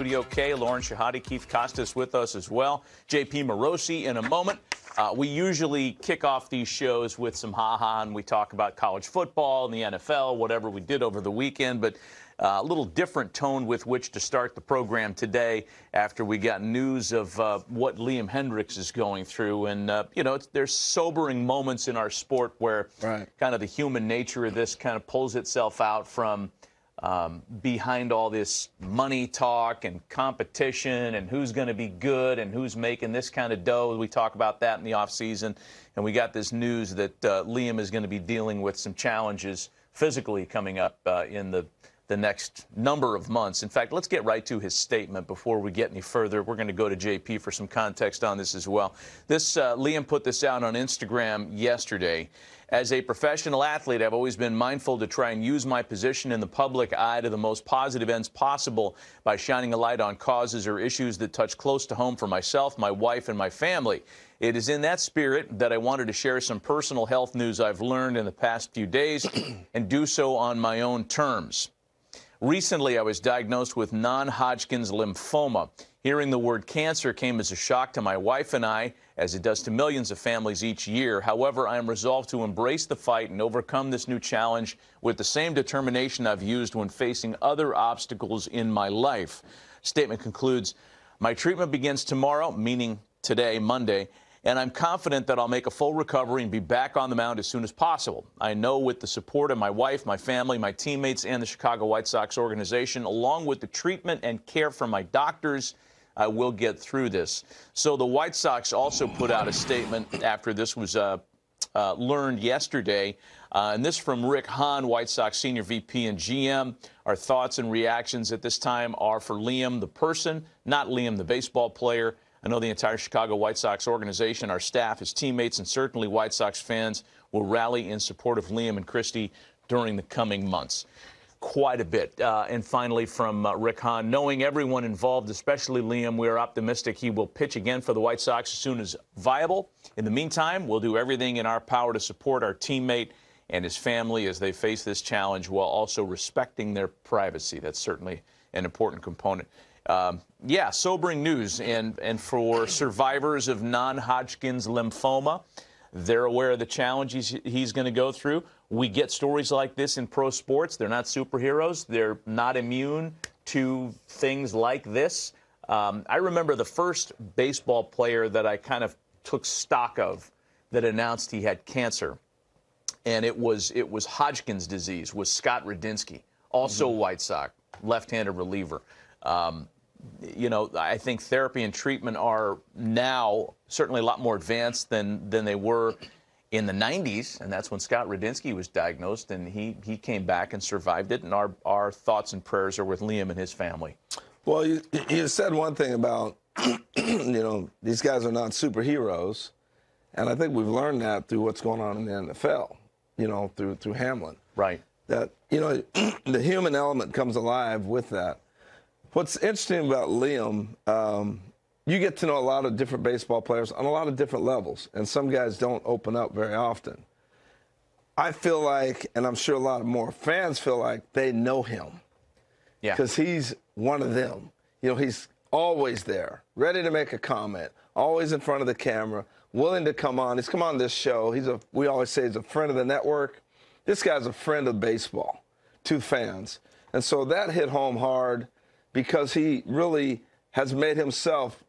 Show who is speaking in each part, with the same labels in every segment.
Speaker 1: Studio K, Lauren Shahadi, Keith Costas with us as well. JP Morosi in a moment. We usually kick off these shows with some ha-ha, and we talk about college football and the NFL, whatever we did over the weekend, but a little different tone with which to start the program today after we got news of what Liam Hendriks is going through. And, there's sobering moments in our sport where kind of the human nature of this kind of pulls itself out from behind all this money talk and competition and who's going to be good and who's making this kind of dough. We talk about that in the offseason. And we got this news that Liam is going to be dealing with some challenges physically coming up in the next number of months. In fact, let's get right to his statement before we get any further. We're going to go to JP for some context on this as well. Liam put this out on Instagram yesterday. As a professional athlete, I've always been mindful to try and use my position in the public eye to the most positive ends possible by shining a light on causes or issues that touch close to home for myself, my wife, and my family. It is in that spirit that I wanted to share some personal health news I've learned in the past few days and do so on my own terms. Recently, I was diagnosed with non-Hodgkin's lymphoma. Hearing the word cancer came as a shock to my wife and I, as it does to millions of families each year. However, I am resolved to embrace the fight and overcome this new challenge with the same determination I've used when facing other obstacles in my life. Statement concludes, my treatment begins tomorrow, meaning today, Monday, and I'm confident that I'll make a full recovery and be back on the mound as soon as possible. I know with the support of my wife, my family, my teammates, and the Chicago White Sox organization, along with the treatment and care from my doctors, I will get through this. So the White Sox also put out a statement after this was learned yesterday. And this from Rick Hahn, White Sox Senior VP and GM. Our thoughts and reactions at this time are for Liam, the person, not Liam, the baseball player. I know the entire Chicago White Sox organization, our staff, his teammates, and certainly White Sox fans will rally in support of Liam and Christy during the coming months. Quite a bit. And finally, from Rick Hahn, knowing everyone involved, especially Liam, we are optimistic he will pitch again for the White Sox as soon as viable. In the meantime, we'll do everything in our power to support our teammate and his family as they face this challenge while also respecting their privacy. That's certainly an important component. Sobering news. And for survivors of non-Hodgkin's lymphoma, they're aware of the challenges he's going to go through. We get stories like this in pro sports. They're not superheroes. They're not immune to things like this. I remember the first baseball player that I kind of took stock of that announced he had cancer, and it was Hodgkin's disease, was Scott Radinsky, also White Sox, left-handed reliever. I think therapy and treatment are now certainly a lot more advanced than they were in the 90s, and that's when Scott Radinsky was diagnosed, and he came back and survived it, and our thoughts and prayers are with Liam and his family. Well, you said one thing about, these guys are not superheroes, and I think we've learned that through what's going on in the NFL, through Hamlin. Right. That, the human element comes alive with that. What's interesting about Liam, you get to know a lot of different baseball players on a lot of different levels, and some guys don't open up very often. I feel like, and I'm sure a lot of more fans feel like, they know him. Yeah. Because he's one of them. He's always there, ready to make a comment, always in front of the camera, willing to come on. He's come on this show. We always say he's a friend of the network. This guy's a friend of baseball to fans. And so that hit home hard because he really has made himself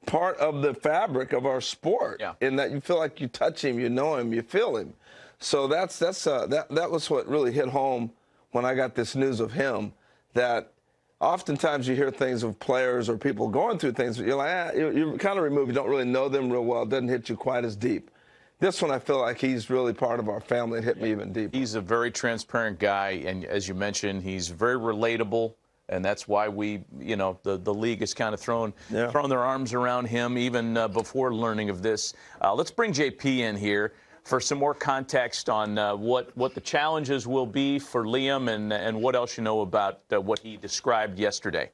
Speaker 1: part of the fabric of our sport, in that you feel like you touch him, you know him, you feel him. So that was what really hit home when I got this news of him, that oftentimes you hear things of players or people going through things, but you're like, you're kind of removed. You don't really know them real well. It doesn't hit you quite as deep. This one, I feel like he's really part of our family. It hit me even deeper. He's a very transparent guy, and as you mentioned, he's very relatable. And that's why we, the league has kind of thrown their arms around him even before learning of this. Let's bring JP in here for some more context on what the challenges will be for Liam and what else you know about what he described yesterday.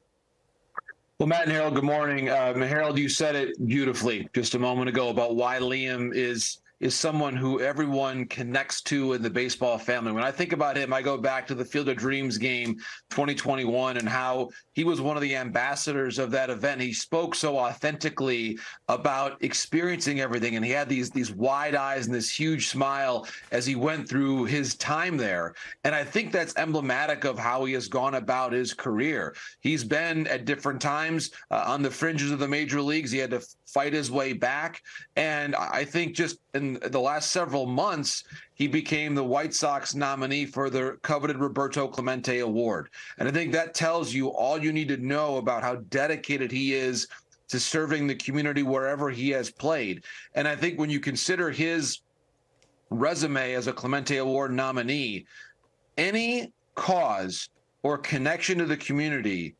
Speaker 2: Well, Matt and Harold, good morning. Harold, you said it beautifully just a moment ago about why Liam is is someone who everyone connects to in the baseball family. When I think about him, I go back to the Field of Dreams game 2021 and how he was one of the ambassadors of that event. He spoke so authentically about experiencing everything, and he had these wide eyes and this huge smile as he went through his time there. And I think that's emblematic of how he has gone about his career. He's been at different times on the fringes of the major leagues. He had to fight his way back. And I think just in the last several months, he became the White Sox nominee for the coveted Roberto Clemente Award. And I think that tells you all you need to know about how dedicated he is to serving the community wherever he has played. And I think when you consider his resume as a Clemente Award nominee, any cause or connection to the community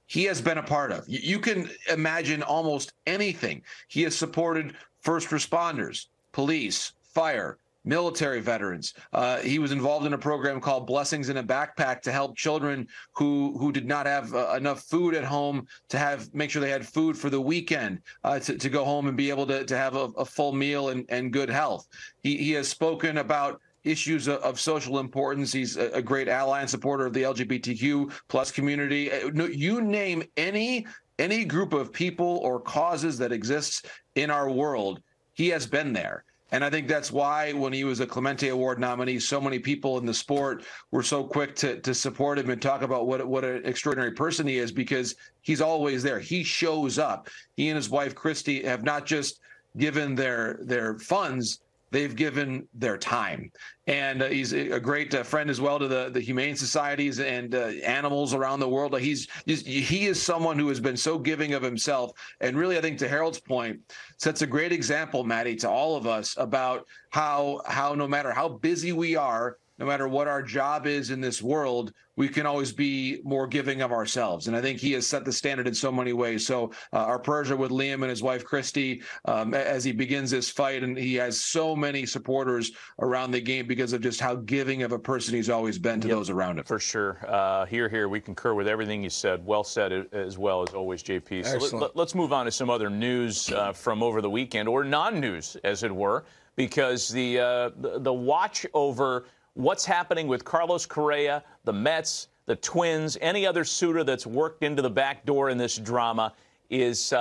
Speaker 2: he has been a part of. You can imagine almost anything. He has supported first responders, police, fire, military veterans. He was involved in a program called Blessings in a Backpack to help children who did not have enough food at home to make sure they had food for the weekend to go home and be able to have a full meal and good health. He has spoken about issues of social importance. He's a great ally and supporter of the LGBTQ plus community. You name any group of people or causes that exists in our world, he has been there. And I think that's why when he was a Clemente Award nominee, so many people in the sport were so quick to support him and talk about what an extraordinary person he is, because he's always there. He shows up. He and his wife, Christy, have not just given their funds, they've given their time. And he's a great friend as well to the humane societies and animals around the world. He is someone who has been so giving of himself. And really, I think to Harold's point, sets a great example, Maddie, to all of us about how no matter how busy we are, no matter what our job is in this world, we can always be more giving of ourselves. And I think he has set the standard in so many ways. So our prayers are with Liam and his wife, Christy, as he begins this fight. And he has so many supporters around the game because of just how giving of a person he's always been to those around him.
Speaker 1: For sure. Here, we concur with everything you said. Well said as well as always, JP. So let's move on to some other news from over the weekend, or non-news, as it were, because the watch over what's happening with Carlos Correa, the Mets, the Twins, any other suitor that's worked into the back door in this drama is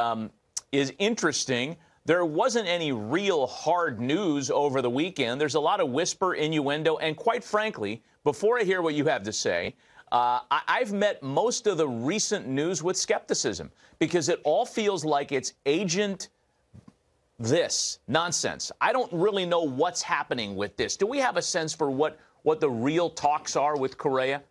Speaker 1: interesting. There wasn't any real hard news over the weekend. There's a lot of whisper, innuendo, and quite frankly, before I hear what you have to say, I've met most of the recent news with skepticism because it all feels like it's agent this nonsense. I don't really know what's happening with this. Do we have a sense for what the real talks are with Correa?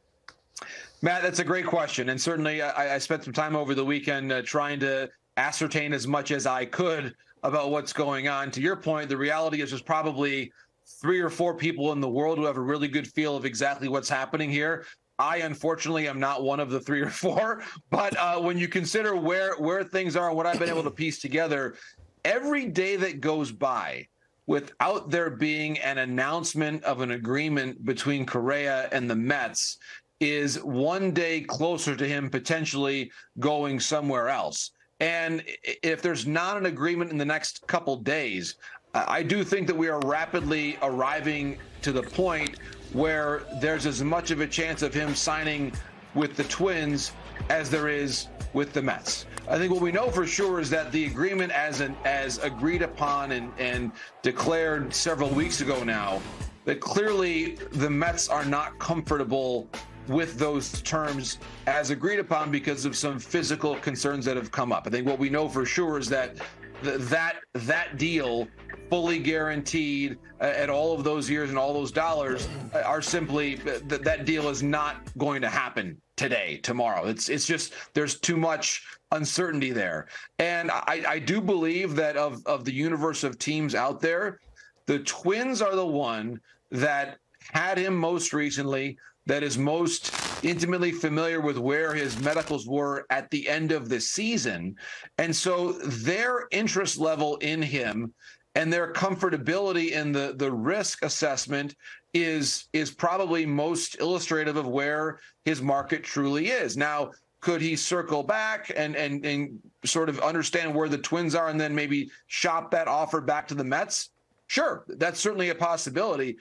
Speaker 2: Matt, that's a great question. And certainly I spent some time over the weekend trying to ascertain as much as I could about what's going on. To your point, the reality is there's probably 3 or 4 people in the world who have a really good feel of exactly what's happening here. I, unfortunately, am not one of the 3 or 4. But when you consider where things are and what I've been able to piece together, every day that goes by without there being an announcement of an agreement between Correa and the Mets is one day closer to him potentially going somewhere else. And if there's not an agreement in the next couple days, I do think that we are rapidly arriving to the point where there's as much of a chance of him signing with the Twins as there is with the Mets. I think what we know for sure is that the agreement as agreed upon and declared several weeks ago now, that clearly the Mets are not comfortable with those terms as agreed upon because of some physical concerns that have come up. I think what we know for sure is that that deal, fully guaranteed at all of those years and all those dollars, are simply that deal is not going to happen today, tomorrow. It's just there's too much uncertainty there. And I do believe that of the universe of teams out there, the Twins are the one that had him most recently, that is most intimately familiar with where his medicals were at the end of the season. And so their interest level in him and their comfortability in the risk assessment is probably most illustrative of where his market truly is. Now, could he circle back and sort of understand where the Twins are and then maybe shop that offer back to the Mets? Sure, that's certainly a possibility.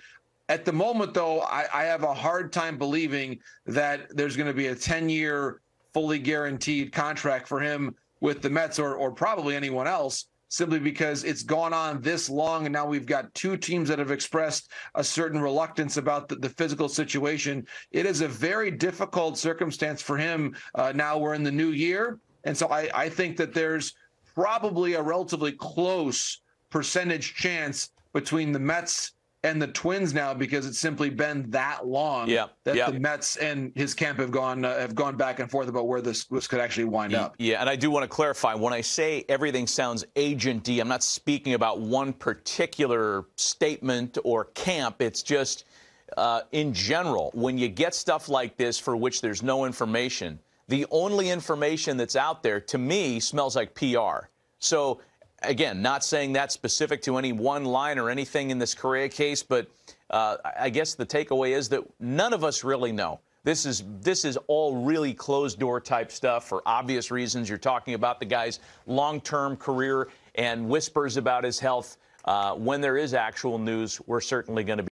Speaker 2: At the moment, though, I have a hard time believing that there's going to be a 10-year fully guaranteed contract for him with the Mets or probably anyone else, simply because it's gone on this long. And now we've got two teams that have expressed a certain reluctance about the physical situation. It is a very difficult circumstance for him. Now we're in the new year. And so I think that there's probably a relatively close percentage chance between the Mets and the Twins now, because it's simply been that long that the Mets and his camp have gone back and forth about where this could actually wind up.
Speaker 1: Yeah, and I do want to clarify, when I say everything sounds agent-y, I'm not speaking about one particular statement or camp. It's just in general, when you get stuff like this for which there's no information, the only information that's out there, to me, smells like PR. So again, not saying that specific to any one line or anything in this Correa case, but I guess the takeaway is that none of us really know. This is all really closed-door type stuff for obvious reasons. You're talking about the guy's long-term career and whispers about his health. When there is actual news, we're certainly going to be